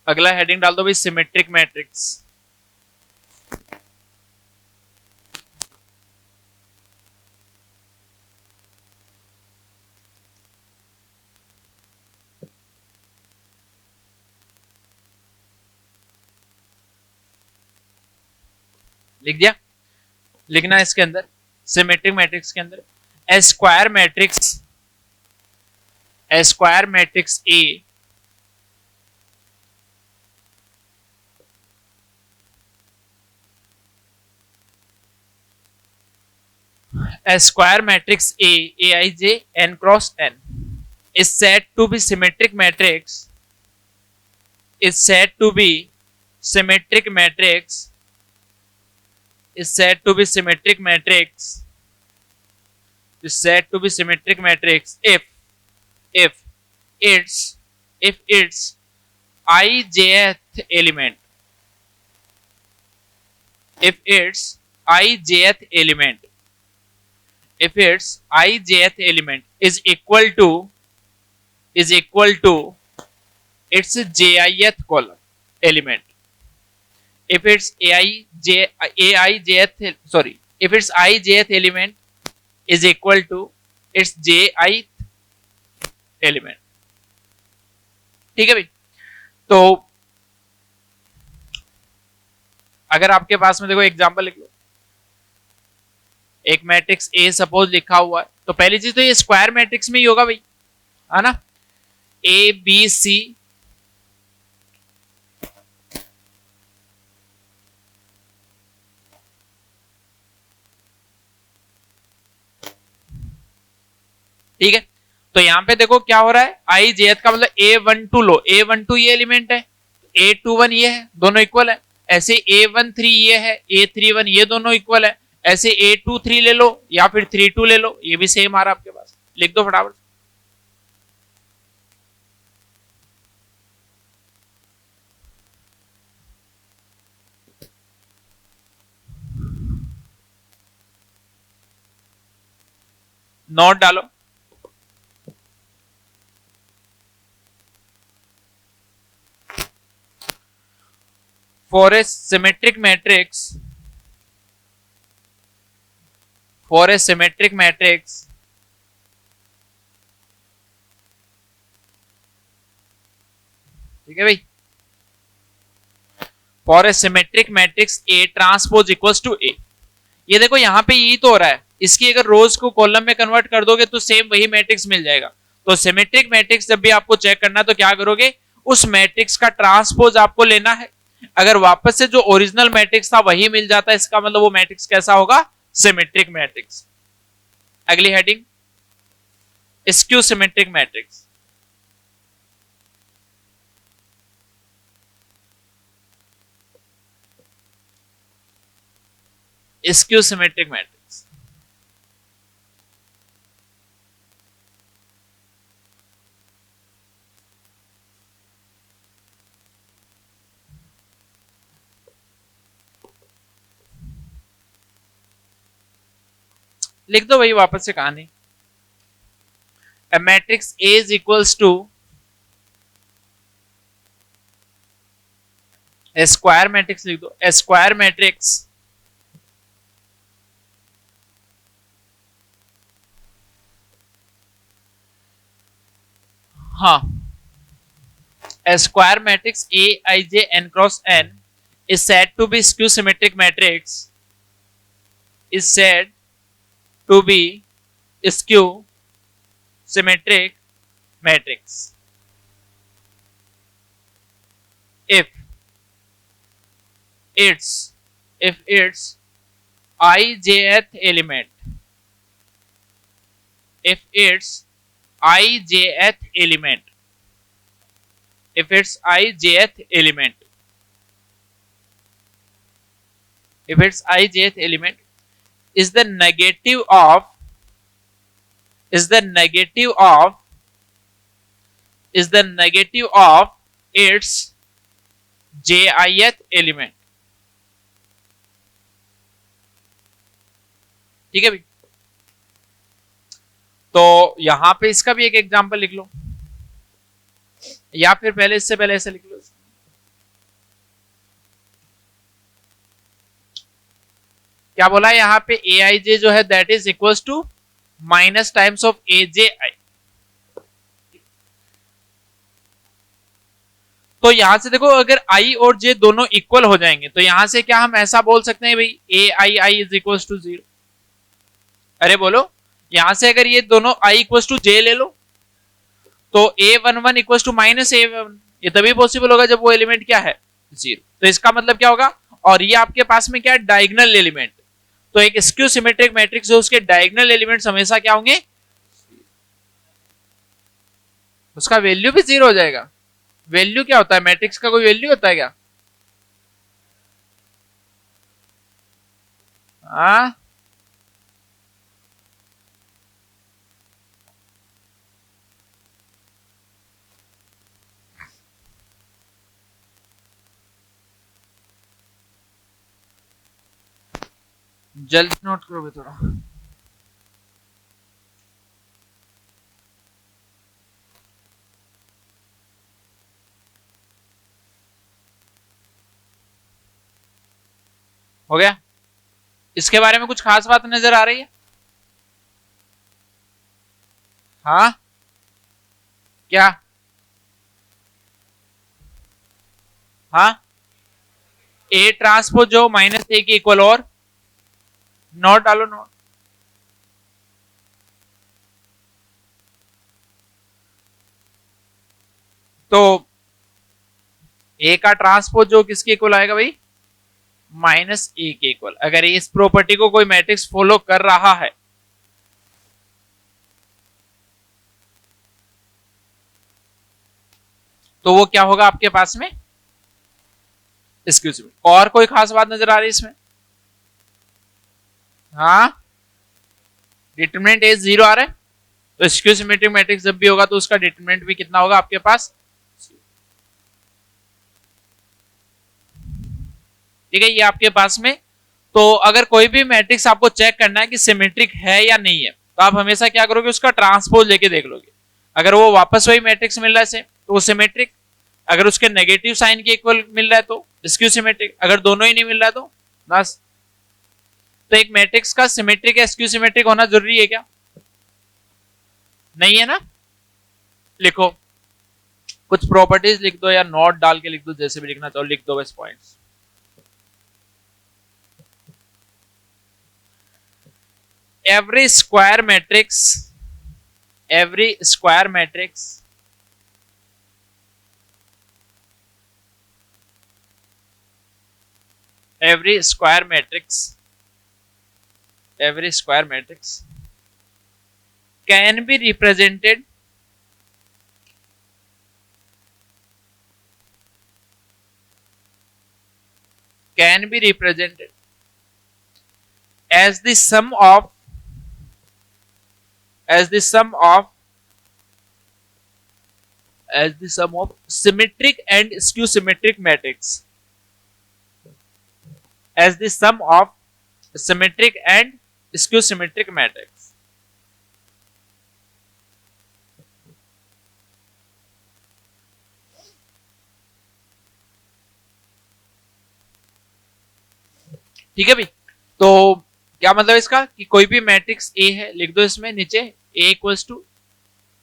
अगला हेडिंग डाल दो भाई सिमेट्रिक मैट्रिक्स। लिख दिया। लिखना है इसके अंदर सिमेट्रिक मैट्रिक्स के अंदर a square matrix A a square matrix Aij n cross n is said to be symmetric matrix is said to be symmetric matrix is said to be symmetric matrix is said to be symmetric matrix if its ijth element if its ijth element if its ijth element is equal to its jith column element if its aijth sorry if its ijth element is equal to its jith element। ठीक है भाई। तो अगर आपके पास में देखो example लिख लो, एक मैट्रिक्स ए सपोज लिखा हुआ है, तो पहली चीज तो ये स्क्वायर मैट्रिक्स में ही होगा भाई, है ना। ए बी सी ठीक है। तो यहां पे देखो क्या हो रहा है, आई जेथ का मतलब A12 लो, A12 ये एलिमेंट है, A21 ये है, दोनों इक्वल है। ऐसे A13 ये है, A31 ये दोनों इक्वल है। ऐसे A23 ले लो या फिर 32 ले लो, ये भी सेम आ रहा है आपके पास। लिख दो फटाफट। नोट डालो। For a symmetric matrix, ठीक है भाई, for a symmetric matrix A transpose equals to A. ये देखो यहां पे यही तो हो रहा है, इसकी अगर रोज को कॉलम में कन्वर्ट कर दोगे तो सेम वही मैट्रिक्स मिल जाएगा। तो सिमेट्रिक मैट्रिक्स जब भी आपको चेक करना है तो क्या करोगे, उस मैट्रिक्स का ट्रांसपोज आपको लेना है। अगर वापस से जो ओरिजिनल मैट्रिक्स था वही मिल जाता है, इसका मतलब वो मैट्रिक्स कैसा होगा, सिमेट्रिक मैट्रिक्स। अगली heading skew symmetric matrix. Skew symmetric matrix लिख दो भाई वापस से कहानी। A matrix A is equals to a square matrix, लिख दो a square matrix हाँ a square matrix A I J n cross n is said to be skew symmetric matrix is said to be skew symmetric matrix if its ijth element if its ijth element if its ijth element if its ijth element is the negative of its jith element। ठीक है भाई। तो यहां पे इसका भी एक example लिख लो, या फिर पहले इससे पहले ऐसे लिख लो, क्या बोला है यहाँ पे, ए आई जे जो है that is equal to minus times of A J I. तो यहां से देखो अगर आई और जे दोनों इक्वल हो जाएंगे तो यहां से क्या हम ऐसा बोल सकते हैं भाई ए आई आई इज इक्वल टू 0। अरे बोलो, यहां से अगर ये दोनों आई इक्वल टू जे ले लो तो A one one equal to minus A one, ये तभी पॉसिबल होगा जब वो एलिमेंट क्या है 0। तो इसका मतलब क्या होगा, और ये आपके पास में क्या है डायगोनल एलिमेंट, तो एक स्क्यू सिमेट्रिक मैट्रिक्स जो उसके डायगोनल एलिमेंट्स हमेशा क्या होंगे, उसका वैल्यू भी 0 हो जाएगा। वैल्यू क्या होता है, मैट्रिक्स का कोई वैल्यू होता है क्या? हाँ, जल्द नोट करो भी थोड़ा। हो गया? इसके बारे में कुछ खास बात नजर आ रही है? हाँ क्या? हाँ, ए ट्रांसपोज जो माइनस ए के इक्वल, और नॉट डालो, नॉट। तो ए का ट्रांसपोज जो किसके इक्वल आएगा भाई, माइनस ए के इक्वल। अगर इस प्रॉपर्टी को कोई मैट्रिक्स फॉलो कर रहा है तो वो क्या होगा आपके पास में, एक्सक्यूज मी। और कोई खास बात नजर आ रही है इसमें? हाँ, डिटरमिनेंट ए 0 आ रहा है, तो स्क्यू सिमेट्रिक मैट्रिक्स जब भी होगा तो उसका डिटरमिनेंट भी कितना होगा आपके पास, ठीक है, ये आपके पास में। तो अगर कोई भी मैट्रिक्स आपको चेक करना है कि सिमेट्रिक है या नहीं है तो आप हमेशा क्या करोगे, उसका ट्रांसपोज लेके देख लोगे। अगर वो वापस वही मैट्रिक्स मिल रहा है तो वो सिमेट्रिक, अगर उसके नेगेटिव साइन के इक्वल मिल रहा है तो स्क्यू सिमेट्रिक, अगर दोनों ही नहीं मिल रहा है तो बस। तो एक मैट्रिक्स का सिमेट्रिक या स्क्यू सिमेट्रिक होना जरूरी है क्या? नहीं है ना? लिखो, कुछ प्रॉपर्टीज लिख दो या नोट डाल के लिख दो, जैसे भी लिखना चाहो लिख दो बस points. every square matrix every square matrix every square matrix every square matrix can be represented as the sum of symmetric and skew symmetric matrix, as the sum of symmetric and skew symmetric matrix। ठीक है भाई, तो क्या मतलब इसका कि कोई भी मैट्रिक्स ए है, लिख दो इसमें नीचे A equals to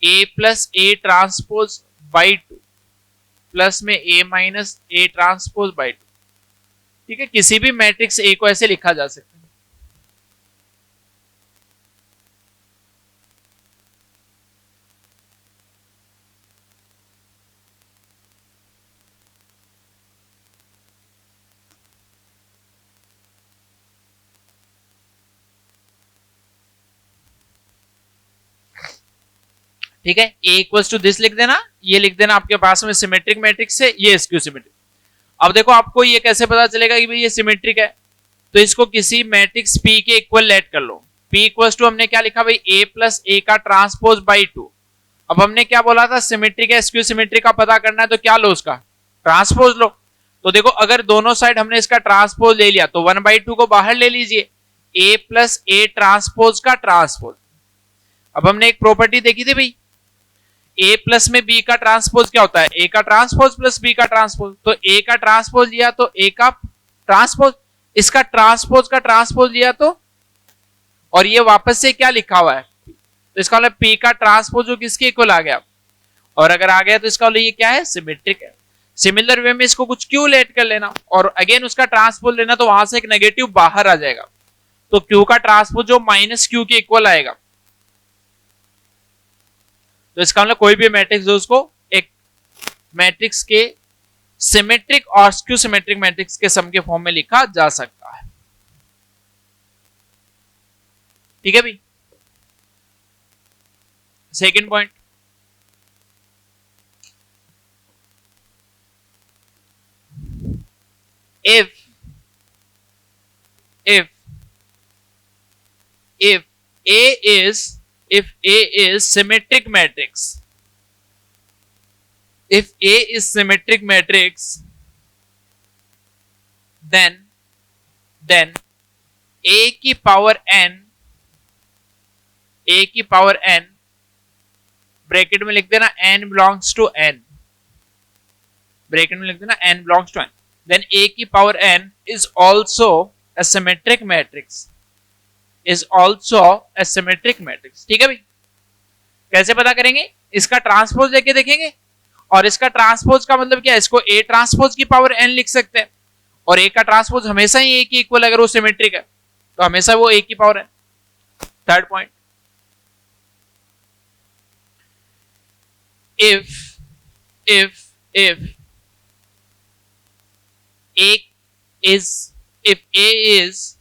A plus A transpose by 2 plus में A minus A transpose by 2। ठीक है, किसी भी मैट्रिक्स ए को ऐसे लिखा जा सकता है। ठीक है, ए इक्वल्स टू दिस लिख देना, ये लिख देना आपके पास में सिमेट्रिक मैट्रिक्स है, ये स्क्यू सिमेट्रिक। अब देखो आपको ये कैसे पता चलेगा कि भाई ये सिमेट्रिक है, तो इसको किसी मैट्रिक्स P के इक्वल लेट कर लो। P इक्वल्स टू हमने क्या लिखा भाई a प्लस ए का ट्रांसपोज बाई 2। अब हमने क्या बोला था, सिमेट्रिक है स्क्यू सिमेट्रिक का पता करना है तो क्या लो, उसका ट्रांसपोज लो। तो देखो अगर दोनों साइड हमने इसका ट्रांसपोज ले लिया तो 1/2 को बाहर ले लीजिए, a प्लस ए ट्रांसपोज का ट्रांसपोज। अब हमने एक प्रॉपर्टी देखी थी भाई, a प्लस में b का ट्रांसपोज क्या होता है, a का ट्रांसपोज प्लस b का ट्रांसपोज। तो a का ट्रांसपोज लिया तो a का ट्रांसपोज, इसका ट्रांसपोज का ट्रांसपोज लिया तो, और ये वापस से क्या लिखा हुआ है, तो इसका मतलब P का ट्रांसपोज जो किसके इक्वल आ गया, और अगर आ गया तो इसका मतलब ये क्या है, सिमेट्रिक है। सिमिलर वे में इसको कुछ Q लेट कर लेना और अगेन उसका ट्रांसपोज लेना, तो वहां से एक नेगेटिव बाहर आ जाएगा, तो Q का ट्रांसपोज जो माइनस Q के इक्वल आएगा। तो इसका मतलब कोई भी मैट्रिक्स हो उसको एक मैट्रिक्स के सिमेट्रिक और स्क्यू सिमेट्रिक मैट्रिक्स के सम के फॉर्म में लिखा जा सकता है। ठीक है भाई। Second point, if A is symmetric matrix, if A is symmetric matrix, then A की पावर n ब्रैकेट में लिख देना n belongs to n, bracket में लिख देना n belongs to n, then A की power n is also a symmetric matrix, is also a symmetric matrix। ठीक है भाई। कैसे पता करेंगे, इसका ट्रांसपोज लेके देखेंगे, और इसका ट्रांसपोज का मतलब क्या है, इसको A ट्रांसपोज की पावर n लिख सकते हैं, और A का ट्रांसपोज हमेशा ही A की इक्वल, अगर वो सिमेट्रिक है तो हमेशा वो A की power n। Third point, if A is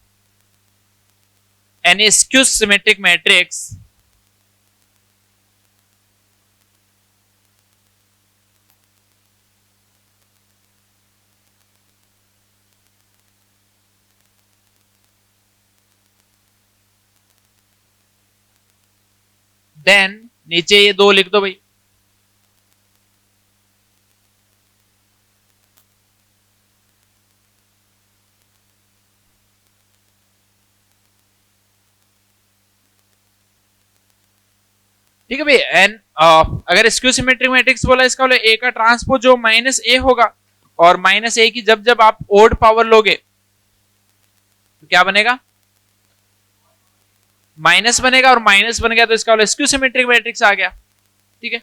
an skew symmetric matrix, then नीचे ये दो लिख दो भाई, ठीक है भाई। एन अगर स्क्यू सिमेट्रिक मैट्रिक्स बोला, इसका बोले A का ट्रांसपोज जो माइनस A होगा, और माइनस A की जब आप ओड पावर लोगे तो क्या बनेगा, माइनस बनेगा, और माइनस बन गया तो इसका बोले स्क्यू सिमेट्रिक मैट्रिक्स आ गया। ठीक है।